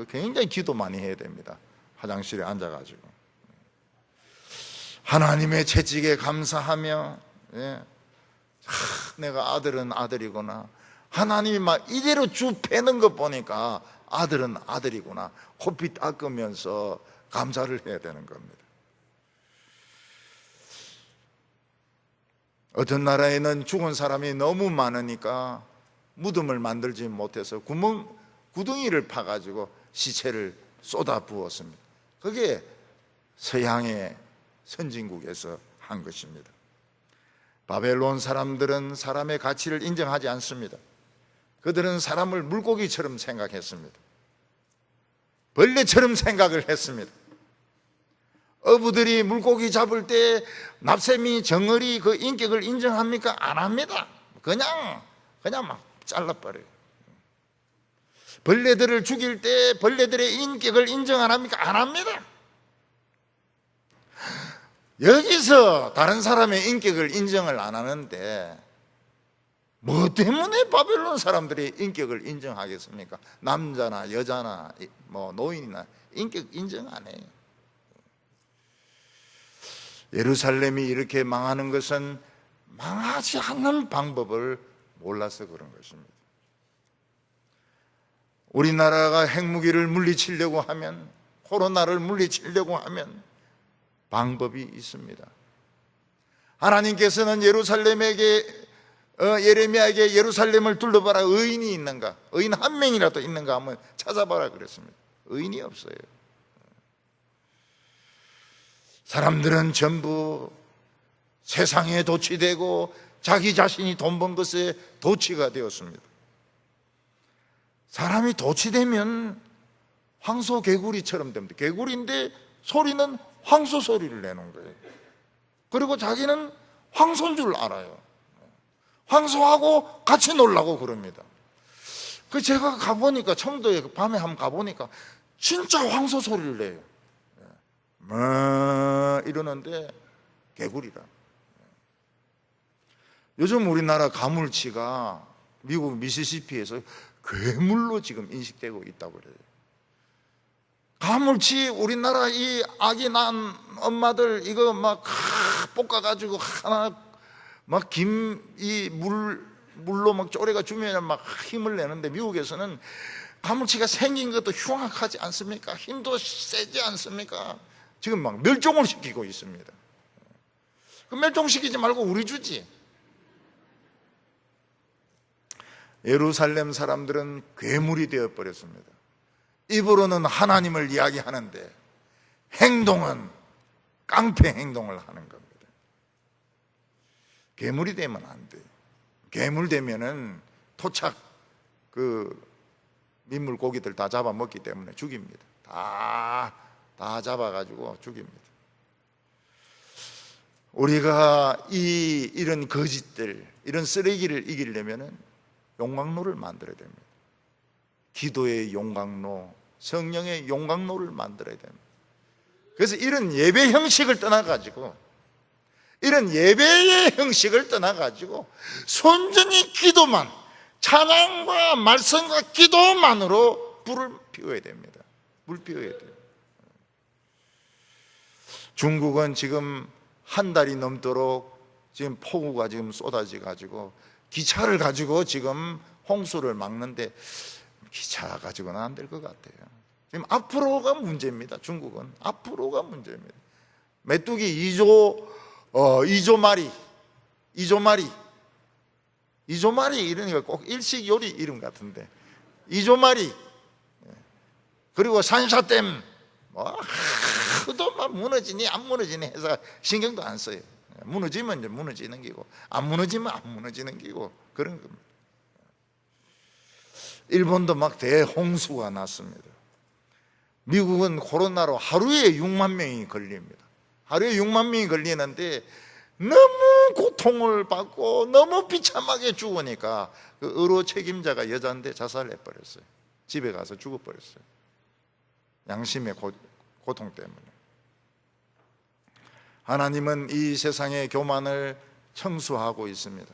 굉장히 기도 많이 해야 됩니다. 화장실에 앉아가지고 하나님의 채찍에 감사하며, 내가 아들은 아들이구나, 하나님이 막 이대로 쭉 패는 거 보니까 아들은 아들이구나, 코피 닦으면서 감사를 해야 되는 겁니다. 어떤 나라에는 죽은 사람이 너무 많으니까 무덤을 만들지 못해서 구덩이를 파가지고 시체를 쏟아 부었습니다. 그게 서양의 선진국에서 한 것입니다. 바벨론 사람들은 사람의 가치를 인정하지 않습니다. 그들은 사람을 물고기처럼 생각했습니다. 벌레처럼 생각을 했습니다. 어부들이 물고기 잡을 때 납세미, 정어리 그 인격을 인정합니까? 안 합니다. 그냥 막 잘라버려요. 벌레들을 죽일 때 벌레들의 인격을 인정 안 합니까? 안 합니다. 여기서 다른 사람의 인격을 인정을 안 하는데 뭐 때문에 바벨론 사람들이 인격을 인정하겠습니까? 남자나 여자나 뭐 노인이나 인격 인정 안 해요. 예루살렘이 이렇게 망하는 것은 망하지 않는 방법을 몰라서 그런 것입니다. 우리나라가 핵무기를 물리치려고 하면, 코로나를 물리치려고 하면 방법이 있습니다. 하나님께서는 예레미야에게 예루살렘을 둘러봐라, 의인이 있는가, 의인 한 명이라도 있는가 한번 찾아봐라 그랬습니다. 의인이 없어요. 사람들은 전부 세상에 도취되고 자기 자신이 돈 번 것에 도취가 되었습니다. 사람이 도취되면 황소 개구리처럼 됩니다. 개구리인데 소리는 황소 소리를 내는 거예요. 그리고 자기는 황소인 줄 알아요. 황소하고 같이 놀라고 그럽니다. 그 제가 가보니까, 청도에 밤에 한번 가보니까 진짜 황소 소리를 내요. 뭐 이러는데 개구리라. 요즘 우리나라 가물치가 미국 미시시피에서 괴물로 지금 인식되고 있다고 그래요. 가물치, 우리나라 이 아기 낳은 엄마들 이거 막 볶아가지고 하나 막 물로 막 쪼래가 주면 막 힘을 내는데, 미국에서는 가물치가 생긴 것도 흉악하지 않습니까? 힘도 세지 않습니까? 지금 막 멸종을 시키고 있습니다. 그 멸종시키지 말고 우리 주지. 예루살렘 사람들은 괴물이 되어버렸습니다. 입으로는 하나님을 이야기하는데 행동은 깡패 행동을 하는 겁니다. 괴물이 되면 안 돼요. 괴물 되면은 토착 민물 고기들 다 잡아먹기 때문에 죽입니다. 다 잡아가지고 죽입니다. 우리가 이런 거짓들, 이런 쓰레기를 이기려면은 용광로를 만들어야 됩니다. 기도의 용광로, 성령의 용광로를 만들어야 됩니다. 그래서 이런 예배 형식을 떠나가지고 이런 예배의 형식을 떠나가지고 순전히 기도만, 찬양과 말씀과 기도만으로 불을 피워야 됩니다. 불 피워야 돼요. 중국은 지금 한 달이 넘도록 지금 폭우가 지금 쏟아져 가지고 기차를 가지고 지금 홍수를 막는데, 기차 가지고는 안 될 것 같아요. 지금 앞으로가 문제입니다. 중국은 앞으로가 문제입니다. 메뚜기 2조마리 이러니까 꼭 일식 요리 이름 같은데, 2조마리, 그리고 산샤댐 그도 막 무너지니 안 무너지니 해서 신경도 안 써요. 무너지면 이제 무너지는 기고, 안 무너지면 안 무너지는 기고, 그런 겁니다. 일본도 막 대홍수가 났습니다. 미국은 코로나로 하루에 6만 명이 걸립니다. 하루에 6만 명이 걸리는데 너무 고통을 받고 너무 비참하게 죽으니까 그 의료 책임자가 여자인데 자살해버렸어요. 집에 가서 죽어버렸어요. 양심의 고통 때문에. 하나님은 이 세상의 교만을 청소하고 있습니다.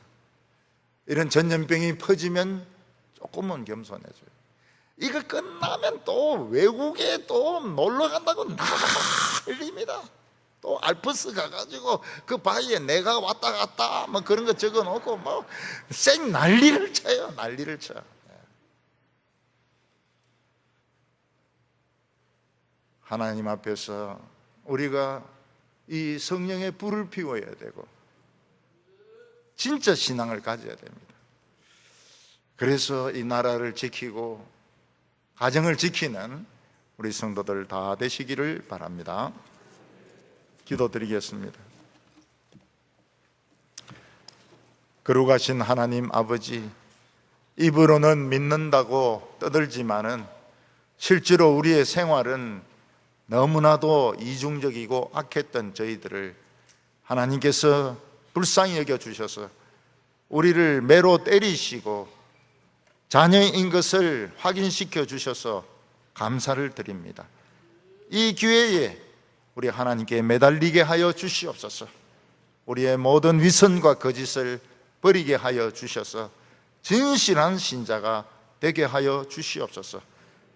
이런 전염병이 퍼지면 조금은 겸손해져요. 이거 끝나면 또 외국에 또 놀러 간다고 난립니다. 또 알프스 가가지고 그 바위에 내가 왔다 갔다 뭐 그런 거 적어 놓고 뭐 쌩 난리를 쳐요. 난리를 쳐. 하나님 앞에서 우리가 이 성령의 불을 피워야 되고 진짜 신앙을 가져야 됩니다. 그래서 이 나라를 지키고 가정을 지키는 우리 성도들 다 되시기를 바랍니다. 기도드리겠습니다. 거룩하신 하나님 아버지, 입으로는 믿는다고 떠들지만은 실제로 우리의 생활은 너무나도 이중적이고 악했던 저희들을 하나님께서 불쌍히 여겨주셔서 우리를 매로 때리시고 자녀인 것을 확인시켜 주셔서 감사를 드립니다. 이 기회에 우리 하나님께 매달리게 하여 주시옵소서. 우리의 모든 위선과 거짓을 버리게 하여 주셔서 진실한 신자가 되게 하여 주시옵소서.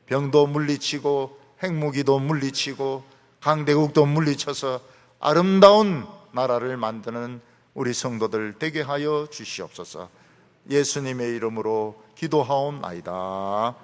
병도 물리치고 핵무기도 물리치고 강대국도 물리쳐서 아름다운 나라를 만드는 우리 성도들 되게 하여 주시옵소서. 예수님의 이름으로 기도하옵나이다.